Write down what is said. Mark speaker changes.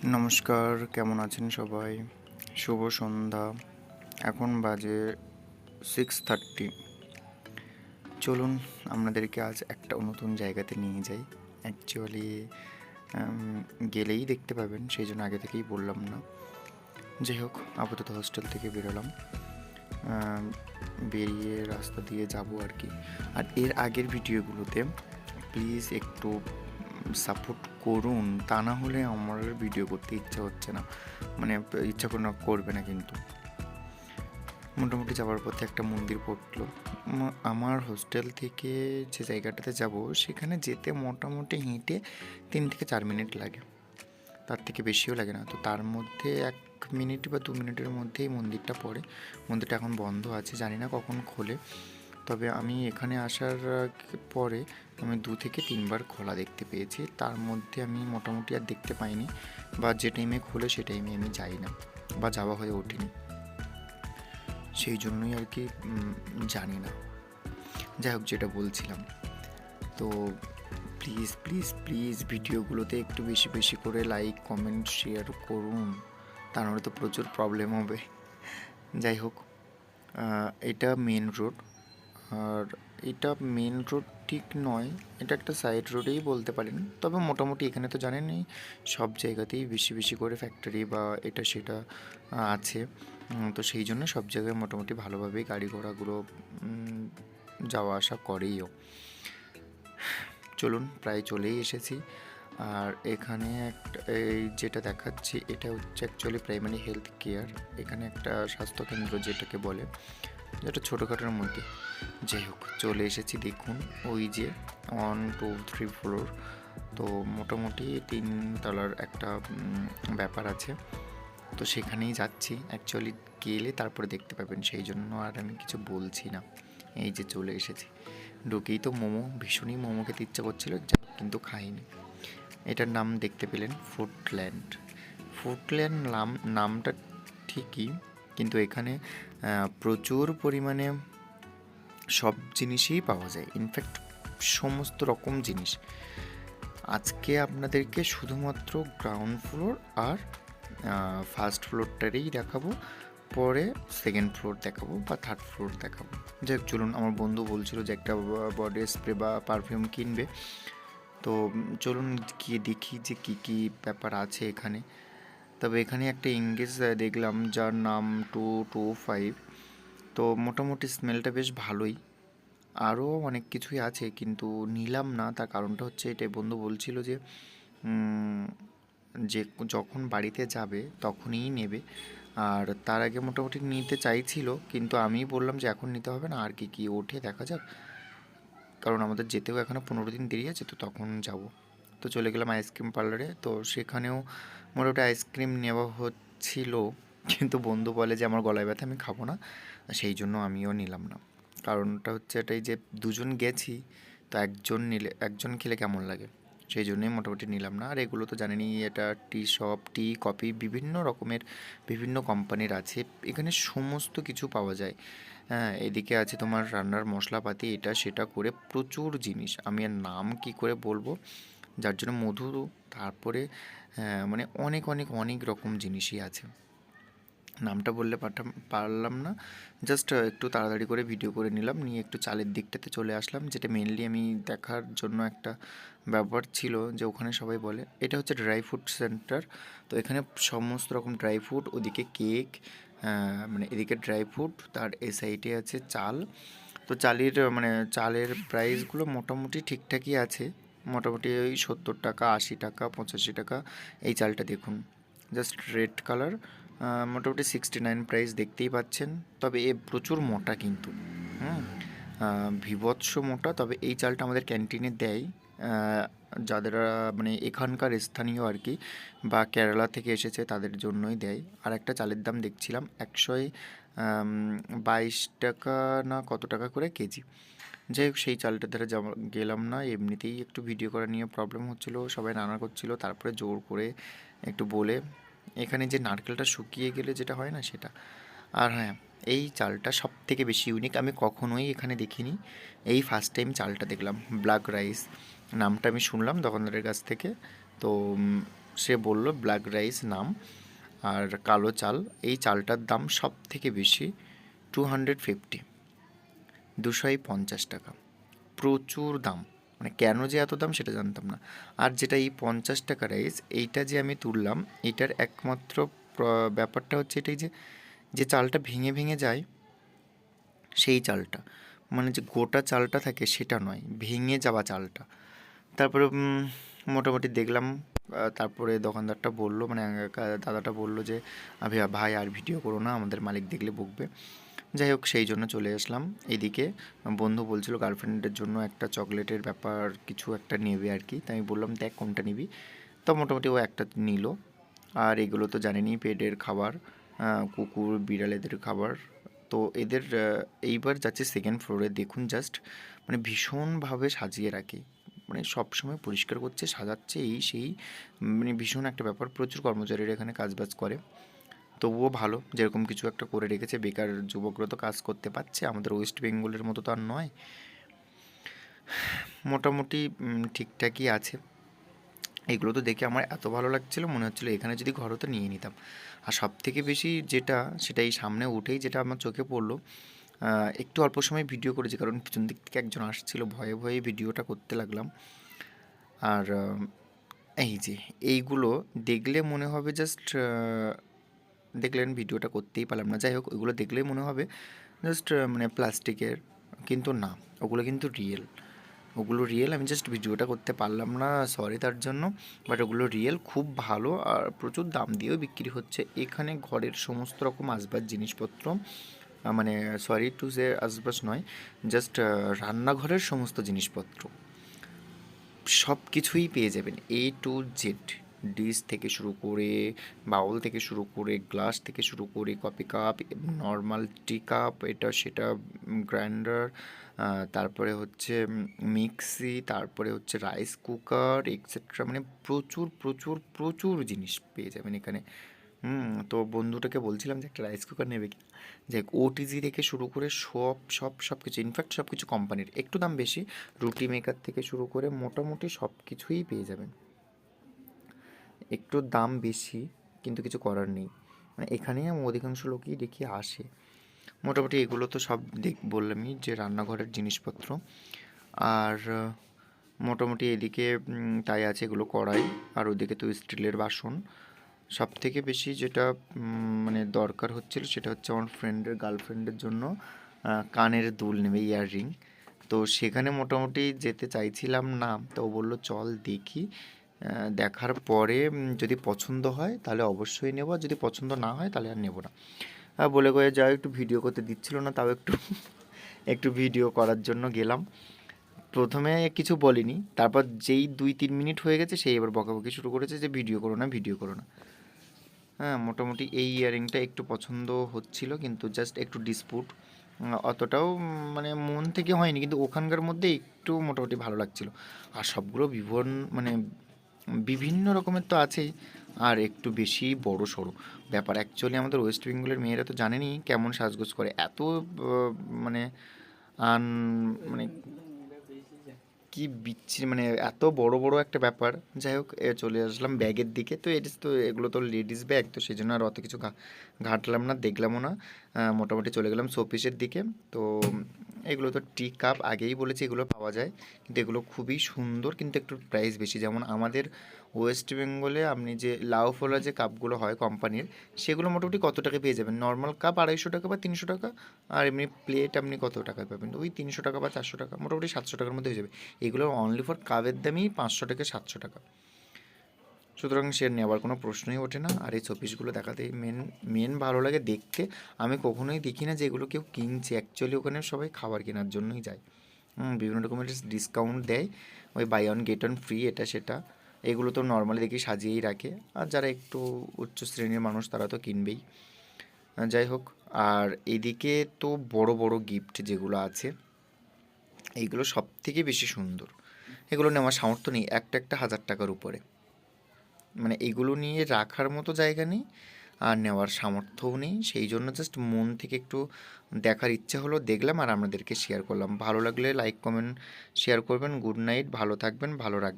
Speaker 1: নমস্কার, কেমন আছেন সবাই? শুভ সন্ধ্যা। এখন বাজে 6:30। চলুন আপনাদেরকে আজ একটা নতুন জায়গাতে নিয়ে যাই। অ্যাকচুয়ালি গেলেই দেখতে পাবেন, সেই জন্য আগে থেকেই বললাম না। যাই হোক, আপাতত হোস্টেল থেকে বেরোলাম। আম, বেরিয়ে রাস্তা দিয়ে যাব আর কি। আর এর আগের ভিডিওগুলোতে প্লিজ একটু সাপোর্ট করুন, তা না হলে আমার ভিডিও করতে ইচ্ছা হচ্ছে না, মানে ইচ্ছা করবে না কিন্তু। মোটামুটি যাওয়ার পথে একটা মন্দির পড়লো। আমার হোস্টেল থেকে যে জায়গাটাতে যাব সেখানে যেতে মোটামুটি হেঁটে 3 থেকে 4 মিনিট লাগে, তার থেকে বেশিও লাগে না। তো তার মধ্যে 1 মিনিট বা 2 মিনিটের মধ্যেই মন্দিরটা পড়ে। মন্দিরটা এখন বন্ধ আছে, জানি না কখন খোলে। তবে আমি এখানে আসার পরে আমি 2 থেকে 3 বার খোলা দেখতে পেয়েছি, তার মধ্যে আমি মোটামুটি আর দেখতে পাইনি, বা যে টাইমে খোলে সে টাইমে আমি যাই না বা যাওয়া হয়ে ওঠেনি, সেই জন্যই আর কি জানি না। যাই হোক, যেটা বলছিলাম, তো প্লিজ প্লিজ প্লিজ ভিডিওগুলোতে একটু বেশি বেশি করে লাইক কমেন্ট শেয়ার করুন, তা নাহলে তো প্রচুর প্রবলেম হবে। যাই হোক, এটা মেন রোড। আর এটা মেন রোড ঠিক নয়, এটা একটা সাইড রোডেই বলতে পারেন। তবে মোটামুটি এখানে তো জানেনই, সব জায়গাতেই বেশি বেশি করে ফ্যাক্টরি বা এটা সেটা আছে। তো সেই জন্য সব জায়গায় মোটামুটি ভালোভাবেই গাড়ি ঘোড়াগুলো যাওয়া আসা করেইও। চলুন, প্রায় চলেই এসেছি। আর এখানে একটা, এই যেটা দেখাচ্ছি এটা হচ্ছে অ্যাকচুয়ালি প্রাইমারি হেলথ কেয়ার। এখানে একটা স্বাস্থ্যকেন্দ্র যেটাকে বলে, যেটা ছোটোখাটোর মধ্যে। যাই হোক, চলে এসেছি। দেখুন, ওই যে 1 2 3 ফ্লোর, তো মোটামুটি 3 তলার একটা ব্যাপার আছে। তো সেখানেই যাচ্ছি। অ্যাকচুয়ালি গেলে তারপরে দেখতে পাবেন, সেই জন্য আর আমি কিছু বলছি না। এই যে চলে এসেছি, ঢুকেই তো মোমো, ভীষণই মোমো খেতে ইচ্ছা করছিল, কিন্তু খাইনি। এটার নাম দেখতে পেলেন ফুডল্যান্ড। ফুডল্যান্ড নামটা ঠিকই, কিন্তু এখানে প্রচুর পরিমাণে সব জিনিসই পাওয়া যায়, ইনফ্যাক্ট সমস্ত রকম জিনিস। আজকে আপনাদেরকে শুধুমাত্র গ্রাউন্ড ফ্লোর আর ফার্স্ট ফ্লোরটারই দেখাবো, পরে সেকেন্ড ফ্লোর দেখাবো বা থার্ড ফ্লোর দেখাবো। যাই হোক, চলুন। আমার বন্ধু বলছিল যে একটা বডি স্প্রে বা পারফিউম কিনবে, তো চলুন গিয়ে দেখি যে কী কী ব্যাপার আছে এখানে। তবে এখানে একটা ইংগেজ দেখলাম যার নাম 225, তো মোটামুটি স্মেলটা বেশ ভালোই। আরও অনেক কিছুই আছে, কিন্তু নিলাম না। তার কারণটা হচ্ছে এটাই, বন্ধু বলছিল যে যে যখন বাড়িতে যাবে তখনই নেবে, আর তার আগে মোটামুটি নিতে চাইছিল, কিন্তু আমি বললাম যে এখন নিতে হবে না, আর কি কি ওঠে দেখা যাক, কারণ আমাদের যেতেও এখনও 15 দিন দেরি আছে, তো তখন যাব। তো চলে গেলাম আইসক্রিম পার্লারে, তো সেখানেও মোটামুটি আইসক্রিম নেওয়া হচ্ছিল, কিন্তু বন্ধু বলে যে আমার গলায় ব্যথা, আমি খাবো না, সেই জন্য আমিও নিলাম না। কারণটা হচ্ছে এটাই যে দুজন গেছি, তো একজন খেলে কেমন লাগে, সেই জন্যই মোটামুটি নিলাম না। আর এগুলো তো জানেনই, এটা টি শপ, টি কফি, বিভিন্ন রকমের বিভিন্ন কোম্পানির আছে এখানে, সমস্ত কিছু পাওয়া যায়। হ্যাঁ, এদিকে আছে তোমার রান্নার মশলাপাতি, এটা সেটা করে প্রচুর জিনিস, আমি আর নাম কি করে বলবো, যার জন্য মধু, তারপরে মানে অনেক অনেক অনেক রকম জিনিসই আছে, নামটা বললে পারলাম না। জাস্ট একটু তাড়াতাড়ি করে ভিডিও করে নিলাম, নিয়ে একটু চালের দিকটাতে চলে আসলাম, যেটা মেনলি আমি দেখার জন্য একটা ব্যাপার ছিল, যে ওখানে সবাই বলে এটা হচ্ছে ড্রাই ফ্রুট সেন্টার। তো এখানে সমস্ত রকম ড্রাই ফ্রুট, ওদিকে কেক, মানে এদিকে ড্রাই ফ্রুট, তার এই সাইডে আছে চাল। তো চালের প্রাইসগুলো মোটামুটি ঠিকঠাকই আছে, মোটামুটি ওই 70 টাকা, 80 টাকা, 85 টাকা। এই চালটা দেখুন, জাস্ট রেড কালার, মোটামুটি 69 প্রাইস দেখতেই পাচ্ছেন। তবে এ প্রচুর মোটা কিন্তু, হুম, বীভৎস মোটা। তবে এই চালটা আমাদের ক্যান্টিনে দেয়, যাদের মানে এখানকার স্থানীয় আর কি, বা কেরালা থেকে এসেছে তাদের জন্যই দেয়। আর একটা চালের দাম দেখছিলাম 122 টাকা না কত টাকা করে কেজি। যাই হোক, সেই চালটা দ্বারা গেলাম না, এমনিতেই একটু ভিডিও করা নিয়ে প্রবলেম হচ্ছিলো, সবাই নানা করছিল, তারপরে জোর করে একটু বলে এখানে যে নারকেলটা শুকিয়ে গেলে যেটা হয় না সেটা। আর হ্যাঁ, এই চালটা সব থেকে বেশি ইউনিক, আমি কখনোই এখানে দেখিনি, এই ফার্স্ট টাইম চালটা দেখলাম। ব্ল্যাক রাইস নামটা আমি শুনলাম দোকানদারের কাছ থেকে, তো সে বলল ব্ল্যাক রাইস নাম আর কালো চাল, এই চালটার দাম সব থেকে বেশি 250, 250 টাকা। প্রচুর দাম, মানে কেন যে এত দাম সেটা জানতাম না। আর যেটা এই 50 টাকা রাইস, এইটা যে আমি তুললাম, এইটার একমাত্র ব্যাপারটা হচ্ছে এটাই যে যে চালটা ভেঙে ভেঙে যায় সেই চালটা, মানে যে গোটা চালটা থাকে সেটা নয়, ভেঙে যাওয়া চালটা। তারপরে মোটামুটি দেখলাম। তারপরে দোকানদারটা বললো, মানে দাদাটা বললো যে ভাই আর ভিডিও করো না, আমাদের মালিক দেখলে বকবে। যাই হোক, সেই জন্য চলে আসলাম এদিকে। বন্ধু বলছিল গার্লফ্রেন্ডের জন্য একটা চকলেটের ব্যাপার কিছু একটা নেবে আর কি, তাই আমি বললাম দেখ কোনটা নিবি। তো মোটামুটি ও একটা নিল। আর এগুলো তো জানেনই পেটের খাবার, কুকুর বিড়ালেদের খাবার। তো এদের এইবার যাচ্ছে সেকেন্ড ফ্লোরে, দেখুন জাস্ট, মানে ভীষণভাবে সাজিয়ে রাখে, মানে সবসময় পরিষ্কার করছে, সাজাচ্ছে, এই সেই, মানে ভীষণ একটা ব্যাপার। প্রচুর কর্মচারীরা এখানে কাজবাজ করে, তবুও ভালো যেরকম কিছু একটা করে রেখেছে। বেকার যুবকরা তো কাজ করতে পারছে, আমাদের ওয়েস্ট বেঙ্গলের মতো তো আর নয়। মোটামুটি ঠিকঠাকই আছে। এগুলো তো দেখে আমার এত ভালো লাগছিলো, মনে হচ্ছিলো এখানে যদি ঘর হতো নিয়ে নিতাম। আর সব থেকে বেশি যেটা, সেটা এই সামনে উঠেই যেটা আমার চোখে পড়লো, একটু অল্প সময় ভিডিও করেছি কারণ পিছন দিক থেকে একজন আসছিল, ভয়ে ভয়ে ভিডিওটা করতে লাগলাম। আর এই যে এইগুলো দেখলে মনে হবে জাস্ট, দেখলেন ভিডিওটা করতেই পারলাম না, যাই হোক ওইগুলো দেখলেই মনে হবে জাস্ট মানে প্লাস্টিকের, কিন্তু না, ওগুলো কিন্তু রিয়েল, ওগুলো রিয়েল। আমি জাস্ট ভিডিওটা করতে পারলাম না, সরি তার জন্য। বাট ওগুলো রিয়েল, খুব ভালো আর প্রচুর দাম দিয়েও বিক্রি হচ্ছে এখানে। ঘরের সমস্ত রকম আসবাব জিনিসপত্র, মানে সরি টু সে আসবাস নয়, জাস্ট রান্নাঘরের সমস্ত জিনিসপত্র সব কিছুই পেয়ে যাবেন, A to Z। ডিশ থেকে শুরু করে, বাউল থেকে শুরু করে, গ্লাস থেকে শুরু করে, কফি কাপ, নর্মাল টি কাপ, এটা সেটা, গ্রাইন্ডার, তারপরে হচ্ছে মিক্সি, তারপরে হচ্ছে রাইস কুকার এক্সেট্রা, মানে প্রচুর প্রচুর প্রচুর জিনিস পেয়ে যাবেন এখানে। তো বন্ধুটাকে বলছিলাম যে একটা রাইস কুকার নেবে কি, যে ওটিজি থেকে শুরু করে সব সব সব কিছু, ইনফ্যাক্ট সব কিছু কোম্পানির, একটু দাম বেশি, রুটি মেকার থেকে শুরু করে মোটামুটি সব কিছুই পেয়ে যাবেন। একটু দাম বেশি, কিন্তু কিছু করার নেই, মানে এখানেই আমি অধিকাংশ লোকই দেখি আসে। মোটামুটি এগুলো তো সব বললামই যে রান্নাঘরের জিনিসপত্র। আর মোটামুটি এদিকে তাই আছে, এগুলো কড়াই, আর ওদিকে তো স্টিলের বাসন। সব থেকে বেশি যেটা মানে দরকার হচ্ছিল সেটা হচ্ছে আমার ফ্রেন্ডের গার্লফ্রেন্ডের জন্য কানের দুল নেবে, ইয়াররিং। তো সেখানে মোটামুটি যেতে চাইছিলাম না, তো ও বললো চল দেখি, দেখার পরে যদি পছন্দ হয় তাহলে অবশ্যই নেব, আর যদি পছন্দ না হয় তাহলে আর নেব না। বলে কয়ে যাও, একটু ভিডিও করতে দিচ্ছিল না, তাও একটু একটু ভিডিও করার জন্য গেলাম। প্রথমে কিছু বলিনি, তারপর যেই 2-3 মিনিট হয়ে গেছে সেই এবার বকাবকি শুরু করেছে যে ভিডিও করো না, ভিডিও করো না। হ্যাঁ, মোটামুটি এই ইয়াররিংটা একটু পছন্দ হচ্ছিল, কিন্তু জাস্ট একটু ডিসপুট, অতটাও মানে মন থেকে হয়নি, কিন্তু ওখানকার মধ্যে একটু মোটামুটি ভালো লাগছিল। আর সবগুলো মানে বিভিন্ন রকমের তো আছেই, আর একটু বেশি বড় সড়ো ব্যাপার। অ্যাকচুয়ালি আমাদের ওয়েস্ট বেঙ্গলের মেয়েরা তো জানেনই কেমন সাজগোজ করে, এত মানে আন মানে কি বিচ্ছিরি, মানে এত বড় বড় একটা ব্যাপার। যাই হোক, চলে আসলাম ব্যাগের দিকে। তো এটা তো, এগুলো তো লেডিস ব্যাগ, তো সেই জন্য আর অত কিছু ঘাঁটলাম না, দেখলামও না। মোটামুটি চলে গেলাম শোপিসের দিকে। তো এগুলো তো টি কাপ আগেই বলেছি এগুলো পাওয়া যায়, কিন্তু এগুলো খুবই সুন্দর, কিন্তু একটু প্রাইস বেশি। যেমন আমাদের ওয়েস্ট বেঙ্গলে আপনি যে লাউ ফোলা যে কাপগুলো হয় কোম্পানির, সেগুলো মোটামুটি কত টাকা পেয়ে যাবেন, নর্মাল কাপ 250 টাকা বা 300 টাকা। আর এমনি প্লেট আপনি কত টাকায় পাবেন, ওই 300 টাকা বা 400 টাকা, মোটামুটি 700 টাকার মধ্যে হয়ে যাবে। এগুলো অনলি ফর কাপের দামই 500 থেকে 700 টাকা। সুতরাং সে নেওয়ার কোনো প্রশ্নই ওঠে না। আর এই শোপিসগুলো দেখাতে মেন ভালো লাগে দেখতে। আমি কখনোই দেখি না যে এগুলো কেউ কিনছে, অ্যাকচুয়ালি ওখানে সবাই খাবার কেনার জন্যই যায়। বিভিন্ন রকমের ডিসকাউন্ট দেয়, ওই buy one get one free, এটা সেটা। এগুলো তো নর্মালি দেখি সাজিয়েই রাখে, আর যারা একটু উচ্চ শ্রেণীর মানুষ তারা তো কিনবেই। যাই হোক, আর এদিকে তো বড় বড় গিফট যেগুলো আছে, এইগুলো সব থেকে বেশি সুন্দর। এগুলো নেওয়ার সামর্থ্য নেই, একটা একটা 1000 টাকার উপরে, মানে এগুলো নিয়ে রাখার মতো জায়গা নেই, আর নেওয়ার সামর্থ্যও নেই। সেই জন্য জাস্ট মন থেকে একটু দেখার ইচ্ছে হলো, দেখলাম আর আপনাদেরকে শেয়ার করলাম। ভালো লাগলে লাইক কমেন্ট শেয়ার করবেন। গুড নাইট, ভালো থাকবেন, ভালো রাখবেন।